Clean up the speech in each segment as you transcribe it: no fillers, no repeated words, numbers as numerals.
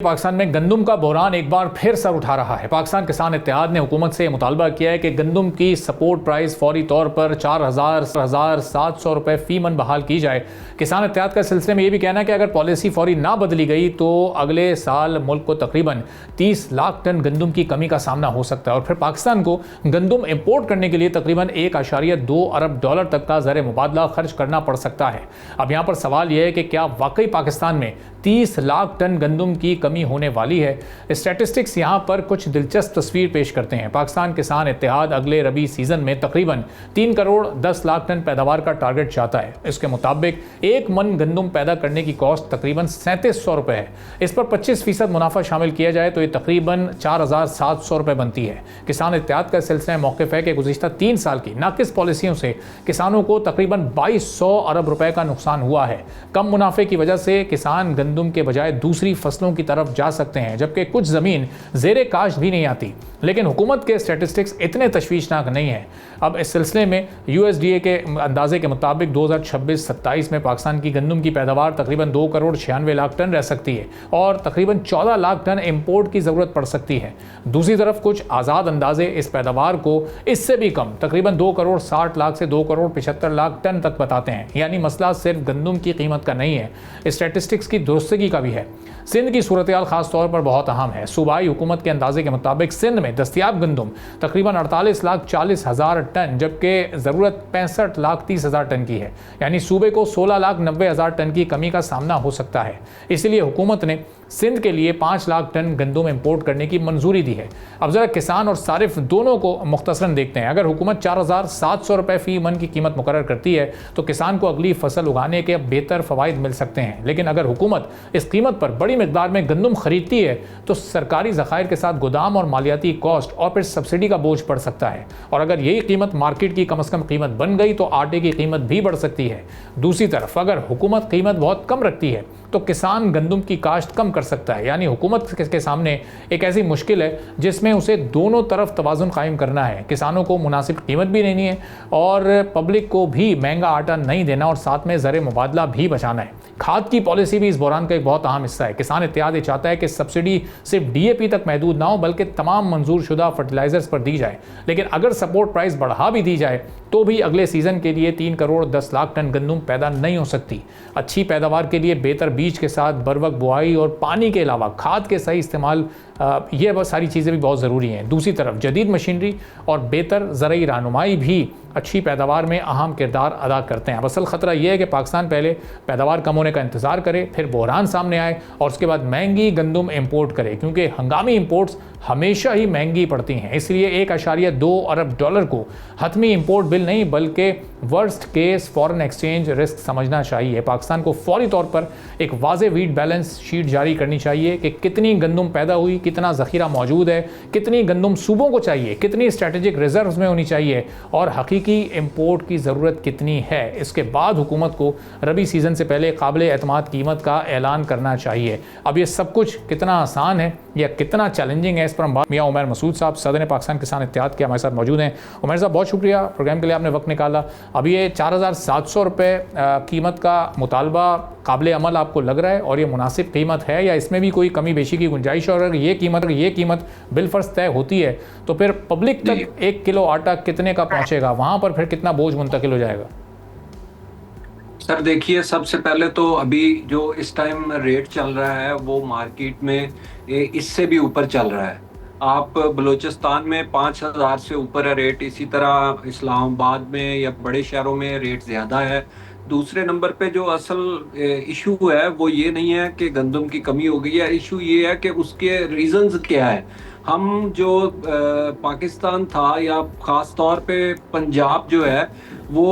पाकिस्तान में गंदम का बहरान एक बार फिर सर उठा रहा है। पाकिस्तान किसान इत्तेहाद ने हुकूमत से मुतालबा किया है कि गंदम की सपोर्ट प्राइस फौरी तौर पर 4,700 रुपये फी मन बहाल की जाए। किसान इत्तेहाद का सिलसिले में ये भी कहना है कि अगर पॉलिसी फौरी ना बदली गई तो अगले साल मुल्क को तकरीबन 30 लाख टन गंदम की कमी का सामना हो सकता है और फिर पाकिस्तान को गंदम इम्पोर्ट करने के लिए तकरीबन 1.2 अरब डॉलर तक का ज़र मुबादला खर्च करना पड़ सकता है। अब यहाँ पर सवाल यह है कि क्या वाकई पाकिस्तान में 30 लाख टन गंदम की कमी होने वाली है। स्टैटिस्टिक्स यहाँ पर कुछ दिलचस्प तस्वीर पेश करते हैं। पाकिस्तान किसान इत्तेहाद अगले रबी सीजन में तकरीबन 3 करोड़ 10 लाख टन पैदावार का टारगेट चाहता है। इसके मुताबिक एक मन गंदम पैदा करने की कॉस्ट तकरीबन 3700 रुपये है। इस पर 25% मुनाफा शामिल किया जाए तो ये तकरीबन 4,700 रुपये बनती है। किसान इत्तेहाद का सिलसिला मौक़िफ़ है कि गुज़िश्ता 3 साल की नाक़िस पॉलिसियों से किसानों को तकरीबन 2200 अरब रुपये का नुकसान हुआ है। कम मुनाफे की वजह से किसान गंदम के बजाय दूसरी फसलों की तरफ जा सकते हैं, जबकि कुछ ज़मीन ज़ेरे काश्त भी नहीं आती। लेकिन हुकूमत के स्टैटिस्टिक्स इतने तशवीशनाक नहीं हैं। अब इस सिलसिले में USDA के अंदाजे के मुताबिक 2026-27 में पाकिस्तान की गंदम की पैदावार तकरीबन 2 करोड़ 96 लाख टन रह सकती है और तकरीबन 14 लाख टन इम्पोर्ट की ज़रूरत पड़ सकती है। दूसरी तरफ कुछ आज़ाद अंदाजे इस पैदावार को इससे भी कम तकरीबन 2 करोड़ 60 लाख से 2 करोड़ 75 लाख टन तक बताते हैं। यानी मसला सिर्फ गंदम की कीमत का नहीं है, स्टैटिस्टिक्स की दुरुस्तगी का भी है। सिंध की सूरत हाल खास तौर पर बहुत अहम है। सूबाई हुकूमत के अंदाजे के मुताबिक सिंध में दस्तियाब गंदम तकरीबन 48,40,000 टन, जबकि ज़रूरत 65,30,000 टन की है। यानी सूबे को 16,90,000 टन की कमी का सामना हो सकता है। इसलिए हुकूमत ने सिंध के लिए 5 लाख टन गंदम इम्पोर्ट करने की मंजूरी दी है। अब ज़रा किसान और सारिफ दोनों को मुख्तसरन देखते हैं। अगर हुकूमत 4,700 रुपये फ़ी मन की कीमत मुकर्रर करती है तो किसान को अगली फसल उगाने के बेहतर फ़वाइद मिल सकते हैं। लेकिन अगर हुकूमत इस कीमत पर बड़ी मिकदार में गंदम खरीदती है तो सरकारी ज़खायर के साथ गोदाम और मालियाती कॉस्ट और फिर सब्सिडी का बोझ पड़ सकता है। और अगर यही कीमत मार्केट की कम से कम कीमत बन गई तो आटे की कीमत भी बढ़ सकती है। दूसरी तरफ अगर हुकूमत कीमत बहुत कम रखती है तो किसान गंदम की काश्त कम कर सकता है। यानी हुकूमत के सामने एक ऐसी मुश्किल है जिसमें उसे दोनों तरफ तवाज़ुन कायम करना है। किसानों को मुनासिब कीमत भी लेनी है और पब्लिक को भी महंगा आटा नहीं देना और साथ में ज़र मुबादला भी बचाना है। खाद की पॉलिसी भी इस बहरान का एक बहुत अहम हिस्सा है। किसान इत्तेहाद ये चाहता है कि सब्सिडी सिर्फ DAP तक महदूद ना हो बल्कि तमाम मंजूर शुदा फर्टिलाइजर्स पर दी जाए। लेकिन अगर सपोर्ट प्राइस बढ़ा भी दी जाए तो भी अगले सीज़न के लिए 3 करोड़ 10 लाख टन गंदम पैदा नहीं हो सकती। अच्छी पैदावार के लिए बेहतर बीज के साथ बरवक्त बुआई और पानी के अलावा खाद के सही इस्तेमाल, ये बहुत सारी चीज़ें भी बहुत ज़रूरी हैं। दूसरी तरफ जदीद मशीनरी और बेहतर ज़रई रहनुमाई भी अच्छी पैदावार में अहम किरदार अदा करते हैं। अब असल ख़तरा यह है कि पाकिस्तान पहले पैदावार कम होने का इंतज़ार करे, फिर बहरान सामने आए और उसके बाद महंगी गंदम इम्पोर्ट करे, क्योंकि हंगामी इम्पोर्ट्स हमेशा ही महंगी पड़ती हैं। इसलिए 1.2 अरब डॉलर को हतमी इम्पोर्ट बिल नहीं बल्कि worst case foreign exchange risk समझना चाहिए। पाकिस्तान को फौरी तौर पर एक वाज़ेह वीट बैलेंस शीट जारी करनी चाहिए कि कितनी गंदम पैदा हुई, कितना ज़ख़ीरा मौजूद है, कितनी गंदम सूबों को चाहिए, कितनी स्ट्रेटेजिक रिजर्व्स में होनी चाहिए और हकीकी इम्पोर्ट की ज़रूरत कितनी है। इसके बाद हुकूमत को रबी सीज़न से पहले काबिल एतमाद कीमत का ऐलान करना चाहिए। अब ये सब कुछ कितना आसान है या कितना चैलेंजिंग है, इस पर हम बात मियाँ उमर मसूद साहब सदर पाकिस्तान किसान इत्तेहाद के हमारे साथ मौजूद हैं। उमर साहब बहुत शुक्रिया प्रोग्राम के लिए, आपने वक्त निकाला। अब ये 4,700 रुपये कीमत का मुतालबा काबिल अमल आपको लग रहा है और ये मुनासिब कीमत है या इसमें भी कोई कमी बेशी की गुंजाइश है? और अगर ये कीमत बिलफर्ज तय होती है तो फिर पब्लिक तक 1 किलो आटा कितने का पहुंचेगा, वहां पर फिर कितना बोझ मुंतकिल हो जाएगा? सर देखिए, सबसे पहले तो अभी जो इस टाइम रेट चल रहा है वो मार्केट में इससे भी ऊपर चल रहा है। आप बलूचिस्तान में 5,000 से ऊपर है रेट, इसी तरह इस्लामाबाद में या बड़े शहरों में रेट ज़्यादा है। दूसरे नंबर पे जो असल इशू है वो ये नहीं है कि गंदम की कमी हो गई है, इशू ये है कि उसके रीजंस क्या है। हम जो पाकिस्तान था या ख़ास तौर पे पंजाब जो है वो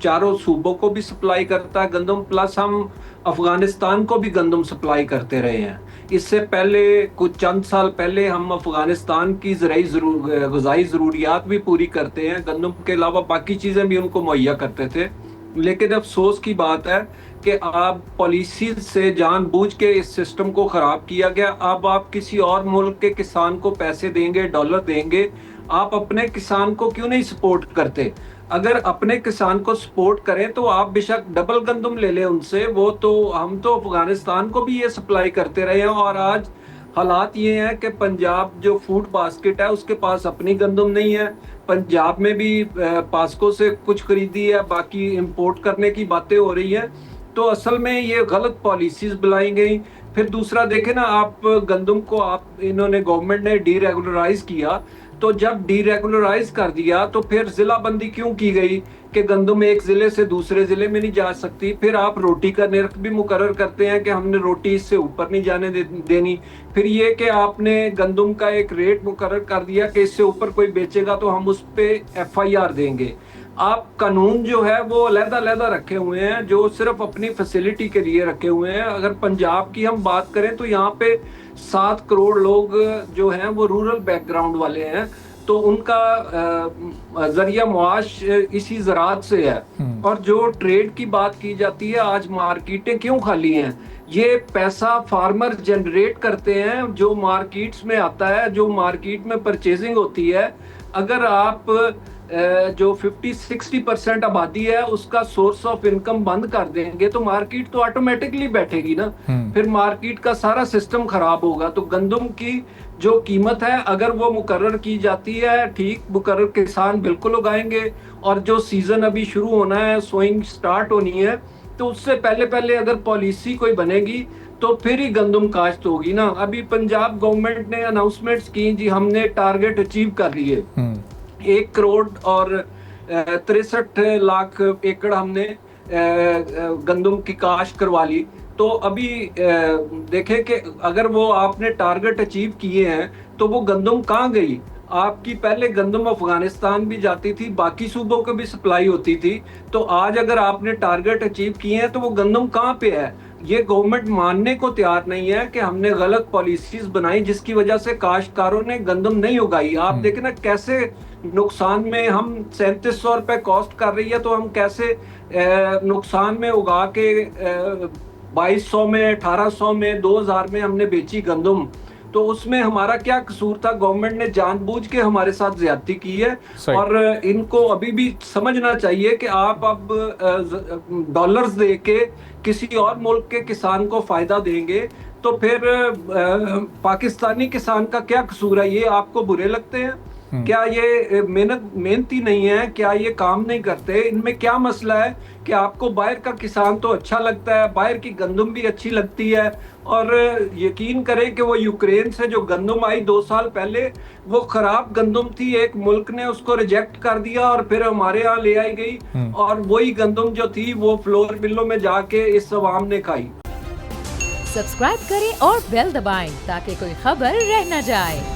चारों सूबों को भी सप्लाई करता है गंदम, प्लस हम अफ़गानिस्तान को भी गंदम सप्लाई करते रहे हैं। इससे पहले कुछ चंद साल पहले हम अफ़गानिस्तान की ग़िज़ाई ज़रूरियात भी पूरी करते हैं, गंदम के अलावा बाकी चीज़ें भी उनको मुहैया करते थे। लेकिन अफसोस की बात है कि आप पॉलिसी से जानबूझ के इस सिस्टम को ख़राब किया गया। अब आप किसी और मुल्क के किसान को पैसे देंगे, डॉलर देंगे, आप अपने किसान को क्यों नहीं सपोर्ट करते? अगर अपने किसान को सपोर्ट करें तो आप बेशक डबल गंदम ले लें उनसे, वो तो हम तो अफगानिस्तान को भी ये सप्लाई करते रहे हैं और आज हालात ये हैं कि पंजाब जो फूड बास्केट है उसके पास अपनी गंदम नहीं है। पंजाब में भी पास्को से कुछ खरीदी है, बाकी इंपोर्ट करने की बातें हो रही हैं। तो असल में ये गलत पॉलिसीज बुलाई गई। फिर दूसरा देखें ना, आप गंदम को इन्होंने गवर्नमेंट ने डीरेगुलराइज किया, तो जब डीरेगुलराइज कर दिया तो फिर जिला बंदी क्यों की गई कि गंदम एक जिले से दूसरे जिले में नहीं जा सकती। फिर आप रोटी का निर्ख भी मुकर्रर करते हैं कि हमने रोटी इससे ऊपर नहीं जाने देनी। फिर ये कि आपने गंदम का एक रेट मुकर्रर कर दिया कि इससे ऊपर कोई बेचेगा तो हम उस पर FIR देंगे। आप कानून जो है वो अलग-अलग रखे हुए हैं जो सिर्फ अपनी फैसिलिटी के लिए रखे हुए हैं। अगर पंजाब की हम बात करें तो यहाँ पे 7 करोड़ लोग जो हैं वो रूरल बैकग्राउंड वाले हैं, तो उनका जरिया मुआश इसी ज़राअत से है। और जो ट्रेड की बात की जाती है, आज मार्केटें क्यों खाली हैं? ये पैसा फार्मर जनरेट करते हैं जो मार्केट्स में आता है, जो मार्केट में परचेजिंग होती है। अगर आप जो 50-60% आबादी है उसका सोर्स ऑफ इनकम बंद कर देंगे तो मार्केट तो ऑटोमेटिकली बैठेगी ना। फिर मार्केट का सारा सिस्टम खराब होगा। तो गंदम की जो कीमत है अगर वो मुकर्रर की जाती है, ठीक मुकर्रर, किसान बिल्कुल उगाएंगे। और जो सीजन अभी शुरू होना है, सोइंग स्टार्ट होनी है, तो उससे पहले पहले अगर पॉलिसी कोई बनेगी तो फिर ही गंदम काश्त होगी ना। अभी पंजाब गवर्नमेंट ने अनाउंसमेंट्स की, जी हमने टारगेट अचीव कर लिए, 1 करोड़ और 63 लाख एकड़ हमने गंदम की काश्त करवा ली। तो अभी देखें कि अगर वो आपने टारगेट अचीव किए हैं तो वो गंदम कहाँ गई? आपकी पहले गंदम अफगानिस्तान भी जाती थी, बाकी सूबों को भी सप्लाई होती थी। तो आज अगर आपने टारगेट अचीव किए हैं तो वो गंदम कहाँ पे है? ये गवर्नमेंट मानने को तैयार नहीं है कि हमने गलत पॉलिसीज बनाई जिसकी वजह से काश्तकारों ने गंदम नहीं उगाई। आप देखें ना कैसे नुकसान में, हम 3700 रुपए कॉस्ट कर रही है तो हम कैसे नुकसान में उगा के 2200 में, 1800 में, 2000 में हमने बेची गंदम। तो उसमें हमारा क्या कसूर था? गवर्नमेंट ने जानबूझ के हमारे साथ ज्यादती की है। और इनको अभी भी समझना चाहिए कि आप अब डॉलर्स दे के किसी और मुल्क के किसान को फायदा देंगे तो फिर पाकिस्तानी किसान का क्या कसूर है? ये आपको बुरे लगते हैं? क्या ये मेहनती नहीं है? क्या ये काम नहीं करते? इनमें क्या मसला है कि आपको बाहर का किसान तो अच्छा लगता है, बाहर की गंदम भी अच्छी लगती है। और यकीन करें कि वो यूक्रेन से जो गंदम आई 2 साल पहले, वो खराब गंदम थी, एक मुल्क ने उसको रिजेक्ट कर दिया और फिर हमारे यहाँ ले आई गई। और वही गंदम जो थी वो फ्लोर मिलों में जाके इस अवाम ने खाई। सब्सक्राइब करें और बेल दबाएं ताकि कोई खबर रह न जाए।